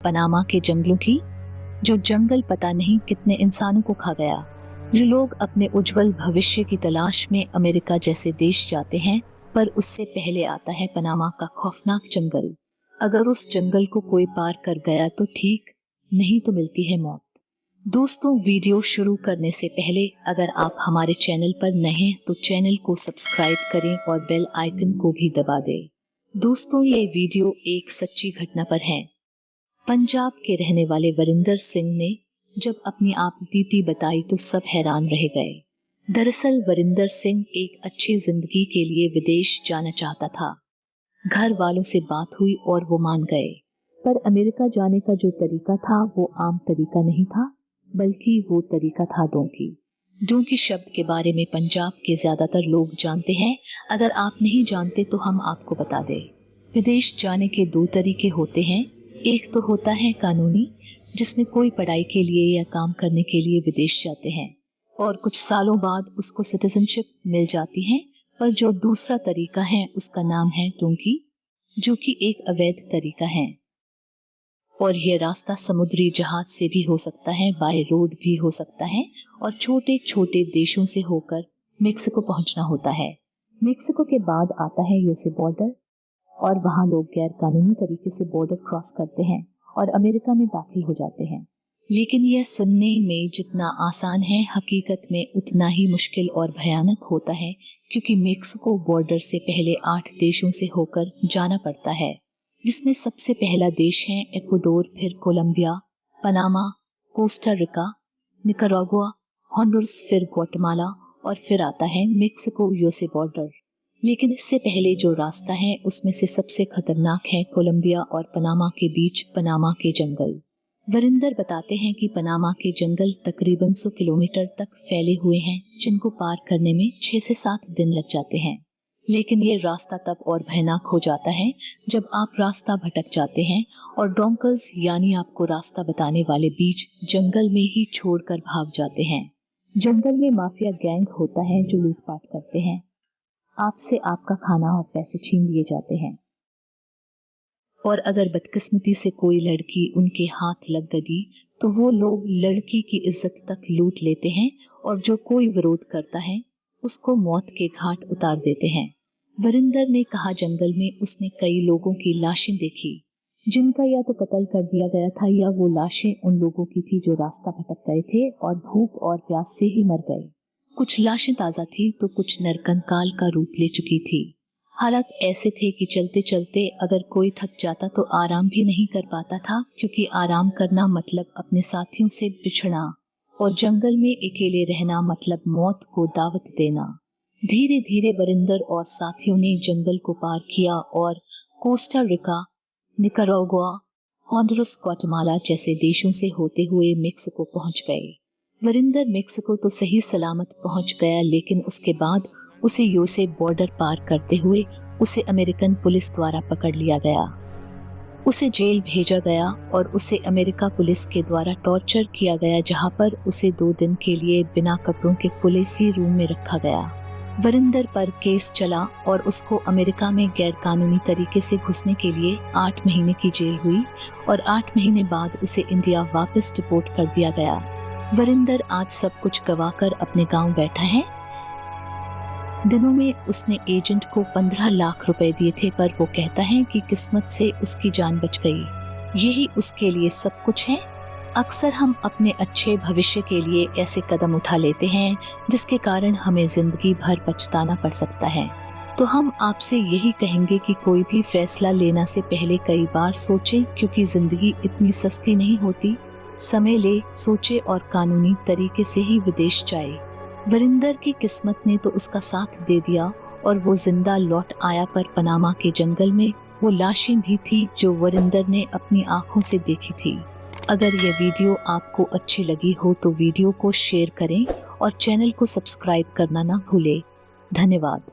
Panama के जंगलों की। जो जंगल पता नहीं कितने इंसानों को खा गया। जो लोग अपने उज्जवल भविष्य की तलाश में अमेरिका जैसे देश जाते हैं, पर उससे पहले आता है पनामा का खौफनाक जंगल। अगर उस जंगल को कोई पार कर गया तो ठीक, नहीं तो मिलती है मौत। दोस्तों, वीडियो शुरू करने से पहले अगर आप हमारे चैनल पर नए हैं तो चैनल को सब्सक्राइब करें और बेल आइकन को भी दबा दें। दोस्तों, ये वीडियो एक सच्ची घटना पर है। पंजाब के रहने वाले वरिंदर सिंह ने जब अपनी आप बीती बताई तो सब हैरान रह गए। दरअसल वरिंदर सिंह एक अच्छी जिंदगी के लिए विदेश जाना चाहता था। घर वालों से बात हुई और वो मान गए। पर अमेरिका जाने का जो तरीका था वो आम तरीका नहीं था, बल्कि वो तरीका था डोंकी। डोंकी शब्द के बारे में पंजाब के ज्यादातर लोग जानते हैं। अगर आप नहीं जानते तो हम आपको बता दें। विदेश जाने के दो तरीके होते हैं। एक तो होता है कानूनी, जिसमें कोई पढ़ाई के लिए या काम करने के लिए विदेश जाते हैं और कुछ सालों बाद उसको सिटीजनशिप मिल जाती है। पर जो दूसरा तरीका है उसका नाम है डोंकी, जो कि एक अवैध तरीका है। और यह रास्ता समुद्री जहाज से भी हो सकता है, बाय रोड भी हो सकता है और छोटे छोटे देशों से होकर मेक्सिको पहुंचना होता है। मेक्सिको के बाद आता है यूएसए बॉर्डर और वहां लोग गैर कानूनी तरीके से बॉर्डर क्रॉस करते हैं और अमेरिका में दाखिल हो जाते हैं। लेकिन यह सुनने में जितना आसान है, हकीकत में उतना ही मुश्किल और भयानक होता है, क्योंकि मेक्सिको बॉर्डर से पहले 8 देशों से होकर जाना पड़ता है, जिसमें सबसे पहला देश है इक्वाडोर, फिर Colombia, Panama, Costa Rica, Nicaragua, Honduras, फिर ग्वाटेमाला और फिर आता है मेक्सिको यूएसए बॉर्डर। लेकिन इससे पहले जो रास्ता है उसमें से सबसे खतरनाक है कोलंबिया और पनामा के बीच पनामा के जंगल। वरिंदर बताते हैं कि पनामा के जंगल तकरीबन 100 किलोमीटर तक फैले हुए हैं, जिनको पार करने में 6 से 7 दिन लग जाते हैं। लेकिन ये रास्ता तब और भयानक हो जाता है जब आप रास्ता भटक जाते हैं और डोंकर्स यानी आपको रास्ता बताने वाले बीच जंगल में ही छोड़कर भाग जाते हैं। जंगल में माफिया गैंग होता है जो लूटपाट करते हैं। आपसे आपका खाना और पैसे छीन लिए जाते हैं। और अगर बदकिस्मती से कोई लड़की उनके हाथ लग गई तो वो लोग लड़की की इज्जत तक लूट लेते हैं और जो कोई विरोध करता है उसको मौत के घाट उतार देते हैं। वरिंदर ने कहा, जंगल में उसने कई लोगों की लाशें देखी, जिनका या तो कत्ल कर दिया गया था या वो लाशें उन लोगों की थी जो रास्ता भटक गए थे और भूख और प्यास से ही मर गए। कुछ लाशें ताजा थी तो कुछ नरकंकाल का रूप ले चुकी थी। हालात ऐसे थे कि चलते चलते अगर कोई थक जाता तो आराम भी नहीं कर पाता था, क्योंकि आराम करना मतलब अपने साथियों से बिछड़ना और जंगल में अकेले रहना मतलब मौत को दावत देना। धीरे धीरे वरिंदर और साथियों ने जंगल को पार किया और Costa Rica, Nicaragua, Honduras, Guatemala जैसे देशों से होते हुए मेक्सिको पहुंच गए। वरिंदर मेक्सिको तो सही सलामत पहुंच गया, लेकिन उसके बाद उसे यूएसए बॉर्डर पार करते हुए उसे अमेरिकन पुलिस द्वारा पकड़ लिया गया। उसे जेल भेजा गया और उसे अमेरिका पुलिस के द्वारा टॉर्चर किया गया, जहां पर उसे 2 दिन के लिए बिना कपड़ों के फुल सी रूम में रखा गया। वरिंदर पर केस चला और उसको अमेरिका में गैर कानूनी तरीके से घुसने के लिए 8 महीने की जेल हुई और 8 महीने बाद उसे इंडिया वापस डिपोर्ट कर दिया गया। वरिंदर आज सब कुछ गवाकर अपने गांव बैठा है। दिनों में उसने एजेंट को 15 लाख रुपए दिए थे, पर वो कहता है कि किस्मत से उसकी जान बच गई। यही उसके लिए सब कुछ है। अक्सर हम अपने अच्छे भविष्य के लिए ऐसे कदम उठा लेते हैं जिसके कारण हमें जिंदगी भर पछताना पड़ सकता है। तो हम आपसे यही कहेंगे कि कोई भी फैसला लेना से पहले कई बार सोचें, क्योंकि जिंदगी इतनी सस्ती नहीं होती। समय ले, सोचे और कानूनी तरीके से ही विदेश जाए। वरिंदर की किस्मत ने तो उसका साथ दे दिया और वो जिंदा लौट आया, पर पनामा के जंगल में वो लाशें भी थी जो वरिंदर ने अपनी आंखों से देखी थी। अगर ये वीडियो आपको अच्छी लगी हो तो वीडियो को शेयर करें और चैनल को सब्सक्राइब करना ना भूलें। धन्यवाद।